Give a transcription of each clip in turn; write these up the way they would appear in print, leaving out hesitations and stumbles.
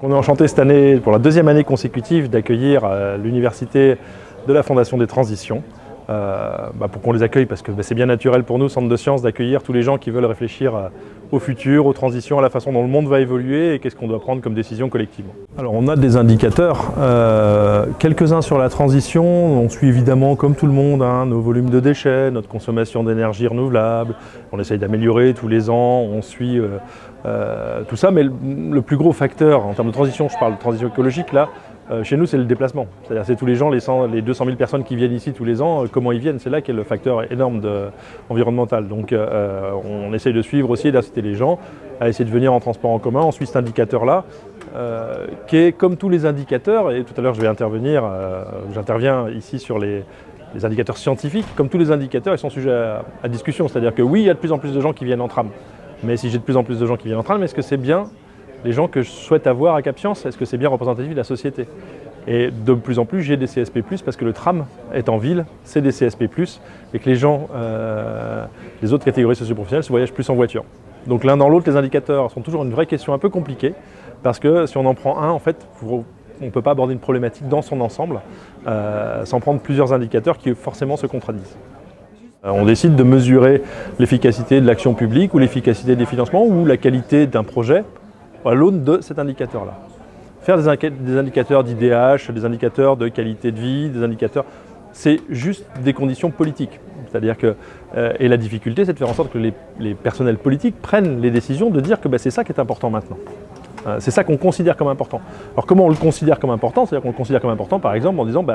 On est enchanté cette année, pour la deuxième année consécutive, d'accueillir l'Université de la Fondation des Transitions. Pour qu'on les accueille, parce que c'est bien naturel pour nous, Centre de Sciences, d'accueillir tous les gens qui veulent réfléchir au futur, aux transitions, à la façon dont le monde va évoluer et qu'est-ce qu'on doit prendre comme décision collectivement. Alors on a des indicateurs, quelques-uns sur la transition. On suit évidemment, comme tout le monde, nos volumes de déchets, notre consommation d'énergie renouvelable. On essaye d'améliorer tous les ans, on suit tout ça, mais le plus gros facteur en termes de transition, je parle de transition écologique là, chez nous, c'est le déplacement. C'est-à-dire c'est tous les gens, les 200 000 personnes qui viennent ici tous les ans, comment ils viennent, c'est là qu'est le facteur énorme environnemental. Donc on essaye de suivre aussi et d'inciter les gens à essayer de venir en transport en commun. On suit cet indicateur-là, qui est comme tous les indicateurs, et tout à l'heure je vais j'interviens ici sur les indicateurs scientifiques. Comme tous les indicateurs, ils sont sujets à discussion. C'est-à-dire que oui, il y a de plus en plus de gens qui viennent en tram. Mais si j'ai de plus en plus de gens qui viennent en tram, est-ce que c'est bien les gens que je souhaite avoir à Cap-Science? Est-ce que c'est bien représentatif de la société? Et de plus en plus, j'ai des CSP+, parce que le tram est en ville, c'est des CSP+, et que les gens, les autres catégories socio-professionnelles, se voyagent plus en voiture. Donc l'un dans l'autre, les indicateurs sont toujours une vraie question un peu compliquée, parce que si on en prend un, en fait, on ne peut pas aborder une problématique dans son ensemble, sans prendre plusieurs indicateurs qui forcément se contradisent. On décide de mesurer l'efficacité de l'action publique, ou l'efficacité des financements, ou la qualité d'un projet, à l'aune de cet indicateur-là. Faire des indicateurs d'IDH, des indicateurs de qualité de vie, des indicateurs, c'est juste des conditions politiques. C'est-à-dire que, et la difficulté, c'est de faire en sorte que les personnels politiques prennent les décisions de dire que c'est ça qui est important maintenant. C'est ça qu'on considère comme important. Alors comment on le considère comme important? C'est-à-dire qu'on le considère comme important, par exemple, en disant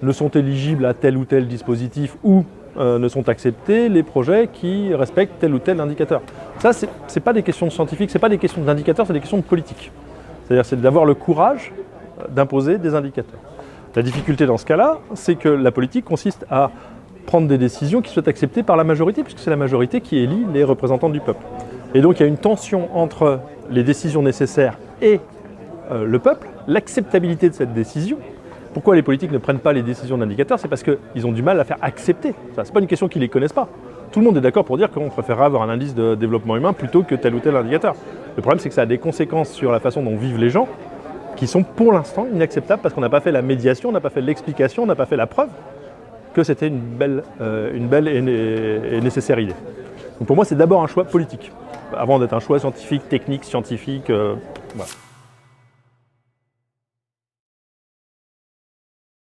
ne sont éligibles à tel ou tel dispositif ou ne sont acceptés les projets qui respectent tel ou tel indicateur. Ça, c'est pas des questions scientifiques, c'est pas des questions d'indicateurs, c'est des questions de politique. C'est-à-dire c'est d'avoir le courage d'imposer des indicateurs. La difficulté dans ce cas-là, c'est que la politique consiste à prendre des décisions qui soient acceptées par la majorité, puisque c'est la majorité qui élit les représentants du peuple. Et donc il y a une tension entre les décisions nécessaires et le peuple, l'acceptabilité de cette décision. Pourquoi les politiques ne prennent pas les décisions d'indicateurs? C'est parce qu'ils ont du mal à faire accepter. Ce n'est pas une question qu'ils ne les connaissent pas. Tout le monde est d'accord pour dire qu'on préférerait avoir un indice de développement humain plutôt que tel ou tel indicateur. Le problème, c'est que ça a des conséquences sur la façon dont vivent les gens qui sont pour l'instant inacceptables parce qu'on n'a pas fait la médiation, on n'a pas fait l'explication, on n'a pas fait la preuve que c'était une belle et nécessaire idée. Donc pour moi, c'est d'abord un choix politique, avant d'être un choix scientifique, technique, scientifique. Voilà.